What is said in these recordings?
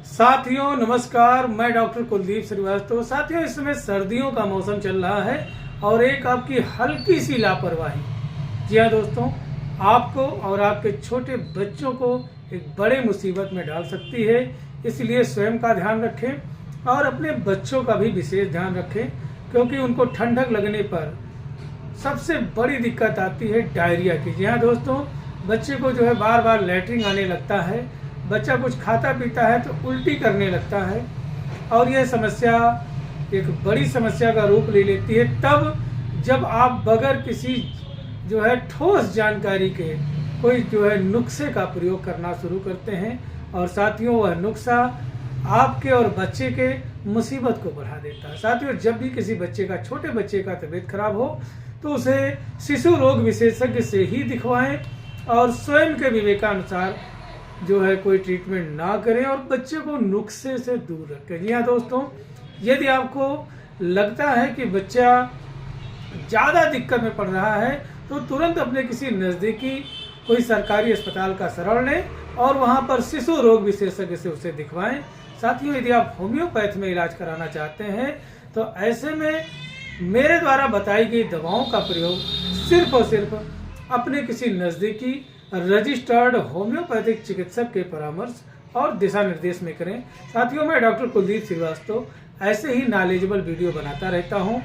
साथियों नमस्कार, मैं डॉक्टर कुलदीप श्रीवास्तव। साथियों, इस समय सर्दियों का मौसम चल रहा है और एक आपकी हल्की सी लापरवाही, जी हाँ दोस्तों, आपको और आपके छोटे बच्चों को एक बड़े मुसीबत में डाल सकती है। इसलिए स्वयं का ध्यान रखें और अपने बच्चों का भी विशेष ध्यान रखें, क्योंकि उनको ठंडक लगने पर सबसे बड़ी दिक्कत आती है डायरिया की। जी हाँ दोस्तों, बच्चे को जो है बार बार लैट्रिन आने लगता है, बच्चा कुछ खाता पीता है तो उल्टी करने लगता है और यह समस्या एक बड़ी समस्या का रूप ले लेती है तब जब आप बगैर किसी जो है ठोस जानकारी के कोई जो है नुस्खे का प्रयोग करना शुरू करते हैं। और साथियों, वह नुस्खा आपके और बच्चे के मुसीबत को बढ़ा देता है। साथियों, जब भी किसी बच्चे का, छोटे बच्चे का तबीयत खराब हो तो उसे शिशु रोग विशेषज्ञ से ही दिखवाएं और स्वयं के विवेकानुसार जो है कोई ट्रीटमेंट ना करें और बच्चे को नुस्खे से दूर रखें। जी हाँ दोस्तों, यदि आपको लगता है कि बच्चा ज़्यादा दिक्कत में पड़ रहा है तो तुरंत अपने किसी नज़दीकी कोई सरकारी अस्पताल का शरण लें और वहाँ पर शिशु रोग विशेषज्ञ से उसे दिखवाएं। साथियों, यदि आप होम्योपैथ में इलाज कराना चाहते हैं तो ऐसे में मेरे द्वारा बताई गई दवाओं का प्रयोग सिर्फ और सिर्फ अपने किसी नज़दीकी रजिस्टर्ड होम्योपैथिक चिकित्सक के परामर्श और दिशा निर्देश में करें। साथियों, मैं डॉक्टर कुलदीप श्रीवास्तव ऐसे ही नॉलेजेबल वीडियो बनाता रहता हूं।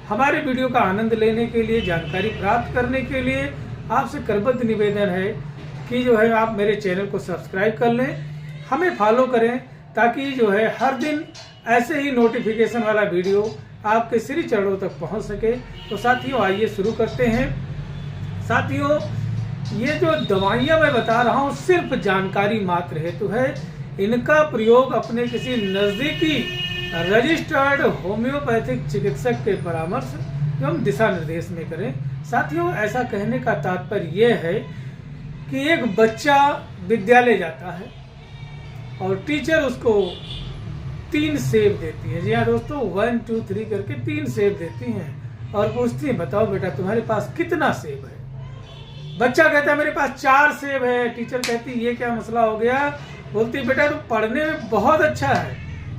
हमारे वीडियो का आनंद लेने के लिए, जानकारी प्राप्त करने के लिए आपसे करबद्ध निवेदन है कि जो है आप मेरे चैनल को सब्सक्राइब कर लें, हमें फॉलो करें, ताकि जो है हर दिन ऐसे ही नोटिफिकेशन वाला वीडियो आपके श्री चरणों तक पहुँच सके। तो साथियों, आइए शुरू करते हैं। साथियों, ये जो दवाइयाँ मैं बता रहा हूँ सिर्फ जानकारी मात्र हेतु है। इनका प्रयोग अपने किसी नज़दीकी रजिस्टर्ड होम्योपैथिक चिकित्सक के परामर्श एवं दिशा निर्देश में करें। साथियों, ऐसा कहने का तात्पर्य यह है कि एक बच्चा विद्यालय जाता है और टीचर उसको 3 सेब देती है। जी हाँ दोस्तों, 1 2 3 करके 3 सेब देती हैं और पूछती है, बताओ बेटा तुम्हारे पास कितना सेब है? बच्चा कहता है मेरे पास 4 सेब है। टीचर कहती ये क्या मसला हो गया? बोलती बेटा तू पढ़ने में बहुत अच्छा है,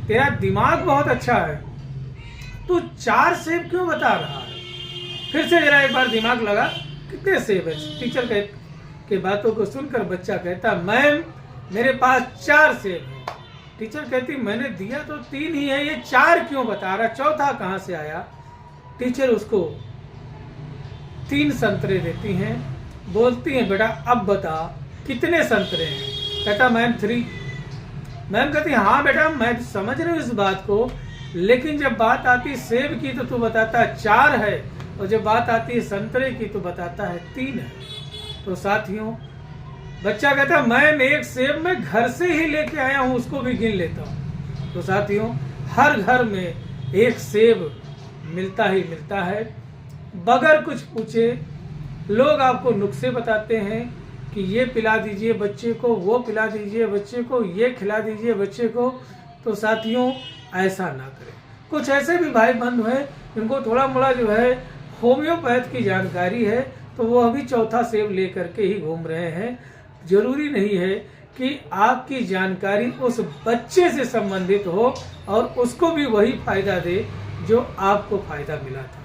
तेरा दिमाग बहुत अच्छा है, तू 4 सेब क्यों बता रहा है? फिर से जरा एक बार दिमाग लगा, कितने सेब है? टीचर के बातों को सुनकर बच्चा कहता मैम मेरे पास 4 सेब है। टीचर कहती मैंने दिया तो 3 ही है, ये 4 क्यों बता रहा, चौथा कहाँ से आया? टीचर उसको 3 संतरे देती हैं, बोलती हैं बेटा अब बता कितने संतरे हैं? कहता मैम 3। मैम कहती हाँ बेटा मैं समझ रही हूँ इस बात को, लेकिन जब बात आती सेब की तो तू बताता 4 है और जब बात आती है संतरे की तो बताता है 3 है। तो साथियों, बच्चा कहता मैम एक सेब मैं घर से ही लेके आया हूँ, उसको भी गिन लेता हूँ। तो साथियों, हर घर में एक सेब मिलता ही मिलता है। बगैर कुछ पूछे लोग आपको नुस्खे बताते हैं कि ये पिला दीजिए बच्चे को, वो पिला दीजिए बच्चे को, ये खिला दीजिए बच्चे को। तो साथियों, ऐसा ना करें। कुछ ऐसे भी भाई बंधु हैं जिनको थोड़ा मोड़ा जो है होम्योपैथ की जानकारी है, तो वो अभी चौथा सेब लेकर के ही घूम रहे हैं। जरूरी नहीं है कि आपकी जानकारी उस बच्चे से संबंधित हो और उसको भी वही फायदा दे जो आपको फायदा मिला था।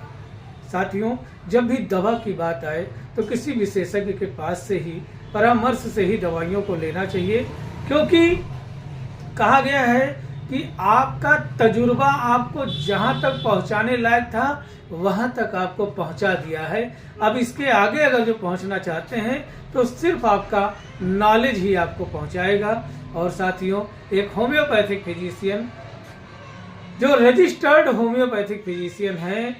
साथियों, जब भी दवा की बात आए तो किसी विशेषज्ञ के पास से ही, परामर्श से ही दवाइयों को लेना चाहिए, क्योंकि कहा गया है कि आपका तजुर्बा आपको जहां तक पहुंचाने लायक था वहां तक आपको पहुंचा दिया है। अब इसके आगे अगर जो पहुंचना चाहते हैं तो सिर्फ आपका नॉलेज ही आपको पहुंचाएगा। और साथियों, एक होम्योपैथिक फिजिशियन जो रजिस्टर्ड होम्योपैथिक फिजिशियन हैं,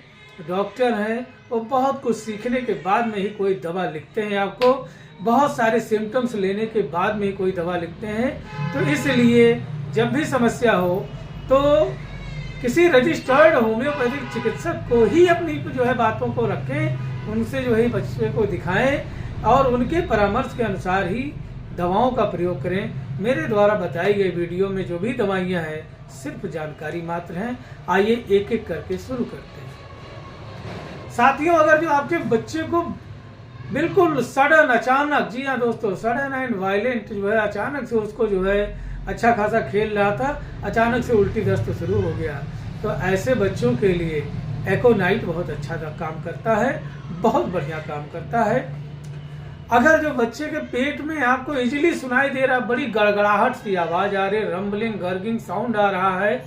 डॉक्टर हैं, वो बहुत कुछ सीखने के बाद में ही कोई दवा लिखते हैं आपको, बहुत सारे सिम्टम्स लेने के बाद में ही कोई दवा लिखते हैं। तो इसलिए जब भी समस्या हो तो किसी रजिस्टर्ड होम्योपैथिक चिकित्सक को ही अपनी जो है बातों को रखें, उनसे जो है बच्चे को दिखाएं और उनके परामर्श के अनुसार ही दवाओं का प्रयोग करें। मेरे द्वारा बताई गई वीडियो में जो भी दवाइयाँ हैं सिर्फ जानकारी मात्र हैं। आइए एक एक करके शुरू करते हैं। साथियों, अगर जो आपके बच्चे को बिल्कुल सडन, अचानक, जी हाँ दोस्तों, सडन एंड वायलेंट जो है अचानक से उसको जो है अच्छा खासा खेल रहा था, अचानक से उल्टी दस्त शुरू हो गया। तो ऐसे बच्चों के लिए एकोनाइट बहुत अच्छा काम करता है, बहुत बढ़िया काम करता है। अगर जो बच्चे के पेट में आपको इजीली सुनाई दे रहा, बड़ी गड़गड़ाहट सी आवाज़ आ रही है, रंबलिंग गर्गिंग साउंड आ रहा है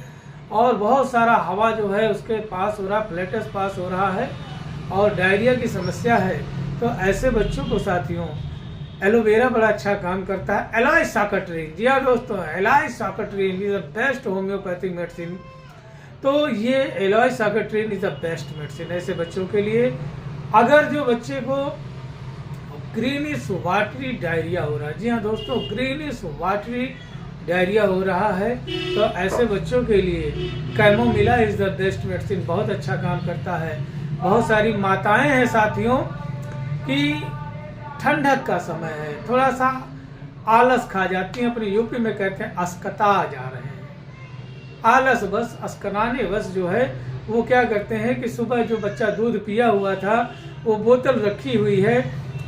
और बहुत सारा हवा जो है उसके पास हो रहा, फ्लैटस पास हो रहा है और डायरिया की समस्या है, तो ऐसे बच्चों को साथियों एलोवेरा बड़ा अच्छा काम करता है। एलॉय साकट्रीन, जी हाँ दोस्तों, aloe Socotrina is the best homeopathic medicine. तो ये aloe Socotrina is the best medicine ऐसे बच्चों के लिए। अगर जो बच्चे को ग्रीनिश वाटरी डायरिया हो रहा है, जी हाँ दोस्तों, ग्रीनिश वाटरी डायरिया हो रहा है, तो ऐसे बच्चों के लिए chamomilla is the best medicine, बहुत अच्छा काम करता है। बहुत सारी माताएं हैं साथियों कि ठंडक का समय है, थोड़ा सा आलस खा जाती हैं, अपने यूपी में कहते हैं अस्कता जा रहे हैं, आलस बस अस्कनाने बस जो है वो क्या करते हैं कि सुबह जो बच्चा दूध पिया हुआ था वो बोतल रखी हुई है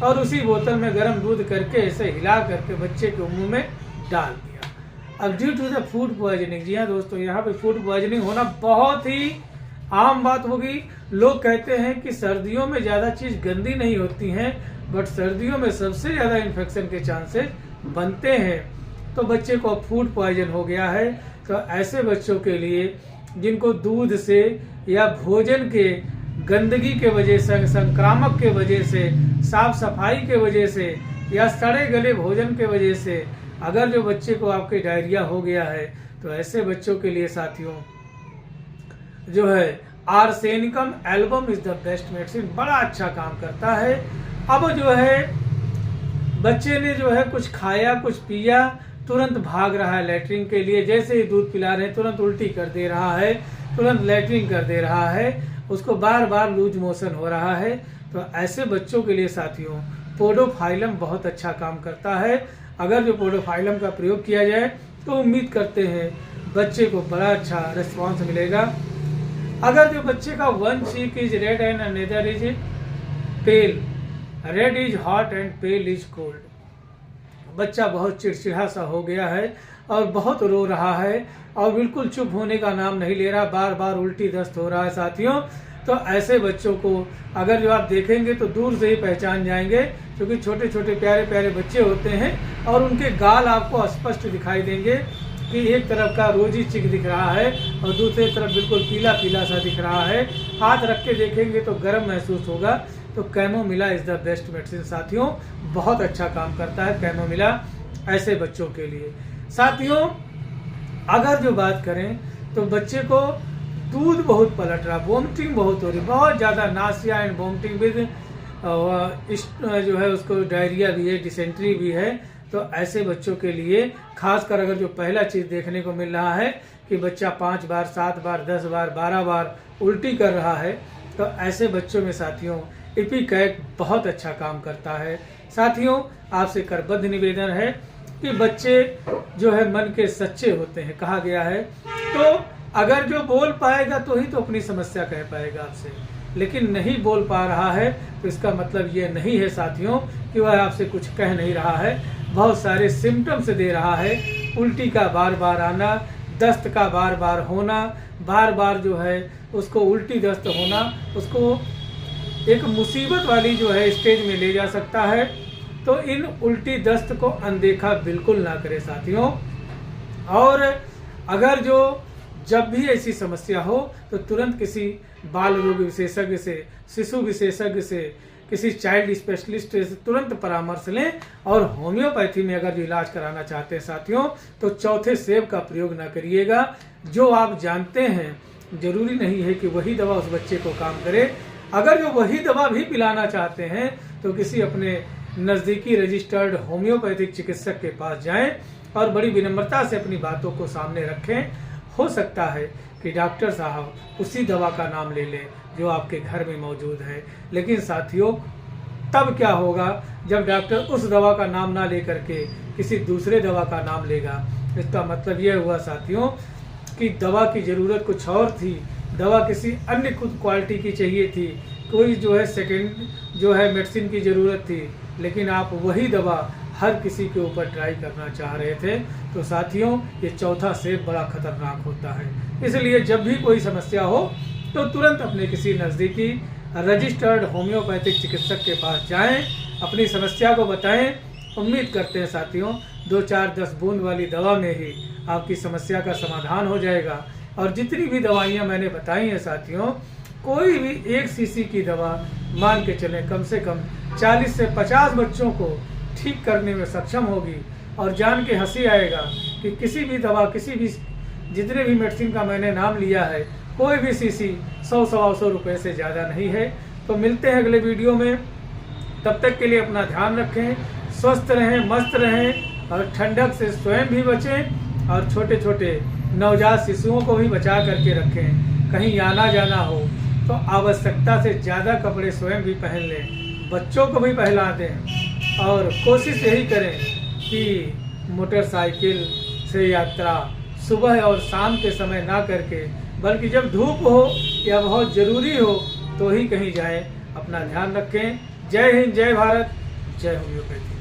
और उसी बोतल में गर्म दूध करके ऐसे हिला करके बच्चे के मुंह में डाल दिया। अब due to the food poisoning, जी हाँ दोस्तों, यहाँ पे फूड पॉइजनिंग होना बहुत ही आम बात होगी। लोग कहते हैं कि सर्दियों में ज़्यादा चीज़ गंदी नहीं होती हैं, बट सर्दियों में सबसे ज़्यादा इन्फेक्शन के चांसेस बनते हैं। तो बच्चे को फूड पॉइजन हो गया है, तो ऐसे बच्चों के लिए जिनको दूध से या भोजन के गंदगी के वजह से, संक्रामक के वजह से, साफ सफाई के वजह से या सड़े गले भोजन के वजह से अगर जो बच्चे को आपके डायरिया हो गया है, तो ऐसे बच्चों के लिए साथियों जो है arsenicum album is the best medicine, बड़ा अच्छा काम करता है। अब जो है बच्चे ने जो है कुछ खाया कुछ पिया, तुरंत भाग रहा है लैट्रिन के लिए, जैसे ही दूध पिला रहे हैं तुरंत उल्टी कर दे रहा है, तुरंत लैट्रिन कर दे रहा है, उसको बार बार लूज मोशन हो रहा है, तो ऐसे बच्चों के लिए साथियों पोडोफाइलम बहुत अच्छा काम करता है। अगर जो पोडोफाइलम का प्रयोग किया जाए तो उम्मीद करते हैं बच्चे को बड़ा अच्छा रिस्पॉन्स मिलेगा। अगर जो बच्चे का one cheek is red and another is pail, red is hot and pale is cold, बच्चा बहुत चिड़चिड़ा सा हो गया है और बहुत रो रहा है और बिल्कुल चुप होने का नाम नहीं ले रहा, बार बार उल्टी दस्त हो रहा है साथियों, तो ऐसे बच्चों को अगर जो आप देखेंगे तो दूर से ही पहचान जाएंगे, क्योंकि छोटे छोटे प्यारे प्यारे बच्चे होते हैं और उनके गाल आपको स्पष्ट दिखाई देंगे कि एक तरफ का रोजी चिक दिख रहा है और दूसरी तरफ बिल्कुल पीला पीला सा दिख रहा है। हाथ रख के देखेंगे तो गर्म महसूस होगा। तो chamomilla is the best medicine साथियों, बहुत अच्छा काम करता है कैमोमिला ऐसे बच्चों के लिए। साथियों अगर जो बात करें तो बच्चे को दूध बहुत पलट रहा, वोमिटिंग बहुत हो रही, बहुत ज़्यादा नासिया एंड वोमिटिंग विद जो है उसको डायरिया भी है, डिसेंट्री भी है, तो ऐसे बच्चों के लिए खासकर अगर जो पहला चीज़ देखने को मिल रहा है कि बच्चा 5 बार 7 बार 10 बार 12 बार उल्टी कर रहा है, तो ऐसे बच्चों में साथियों इपिकैक बहुत अच्छा काम करता है। साथियों आपसे करबद्ध निवेदन है कि बच्चे जो है मन के सच्चे होते हैं, कहा गया है, तो अगर जो बोल पाएगा तो ही तो अपनी समस्या कह पाएगा आपसे, लेकिन नहीं बोल पा रहा है तो इसका मतलब ये नहीं है साथियों कि वह आपसे कुछ कह नहीं रहा है, बहुत सारे सिम्टम्स दे रहा है, उल्टी का बार बार आना, दस्त का बार बार होना, बार बार जो है उसको उल्टी दस्त होना, उसको एक मुसीबत वाली जो है स्टेज में ले जा सकता है। तो इन उल्टी दस्त को अनदेखा बिल्कुल ना करें साथियों। और अगर जो जब भी ऐसी समस्या हो तो तुरंत किसी बाल रोग विशेषज्ञ से, शिशु विशेषज्ञ से, किसी चाइल्ड स्पेशलिस्ट से तुरंत परामर्श लें। और होम्योपैथी में अगर जो इलाज कराना चाहते हैं साथियों तो चौथे सेब का प्रयोग ना करिएगा। जो आप जानते हैं जरूरी नहीं है कि वही दवा उस बच्चे को काम करे। अगर जो वही दवा भी पिलाना चाहते हैं तो किसी अपने नज़दीकी रजिस्टर्ड होम्योपैथिक चिकित्सक के पास जाएं और बड़ी विनम्रता से अपनी बातों को सामने रखें। हो सकता है कि डॉक्टर साहब उसी दवा का नाम ले लें जो आपके घर में मौजूद है, लेकिन साथियों तब क्या होगा जब डॉक्टर उस दवा का नाम ना लेकर के किसी दूसरे दवा का नाम लेगा। इसका मतलब यह हुआ साथियों कि दवा की ज़रूरत कुछ और थी, दवा किसी अन्य खुद क्वालिटी की चाहिए थी, कोई जो है सेकेंड जो है मेडिसिन की ज़रूरत थी, लेकिन आप वही दवा हर किसी के ऊपर ट्राई करना चाह रहे थे। तो साथियों, ये चौथा स्टेप बड़ा खतरनाक होता है। इसलिए जब भी कोई समस्या हो तो तुरंत अपने किसी नज़दीकी रजिस्टर्ड होम्योपैथिक चिकित्सक के पास जाएं, अपनी समस्या को बताएं। उम्मीद करते हैं साथियों 2-4-10 बूंद वाली दवा में ही आपकी समस्या का समाधान हो जाएगा। और जितनी भी दवाइयाँ मैंने बताई हैं साथियों, कोई भी 1 सीसी की दवा मान के चलें कम से कम 40 से 50 बच्चों को ठीक करने में सक्षम होगी। और जान के हंसी आएगा कि किसी भी दवा, किसी भी जितने भी मेडिसिन का मैंने नाम लिया है, कोई भी सीसी 100-125 रुपये से ज़्यादा नहीं है। तो मिलते हैं अगले वीडियो में, तब तक के लिए अपना ध्यान रखें, स्वस्थ रहें, मस्त रहें और ठंडक से स्वयं भी बचें और छोटे छोटे नवजात शिशुओं को भी बचा करके रखें। कहीं आना जाना हो तो आवश्यकता से ज़्यादा कपड़े स्वयं भी पहन लें, बच्चों को भी पहना दें। और कोशिश यही करें कि मोटरसाइकिल से यात्रा सुबह और शाम के समय ना करके, बल्कि जब धूप हो या बहुत ज़रूरी हो तो ही कहीं जाएं। अपना ध्यान रखें। जय हिंद, जय भारत, जय होम्योपैथी।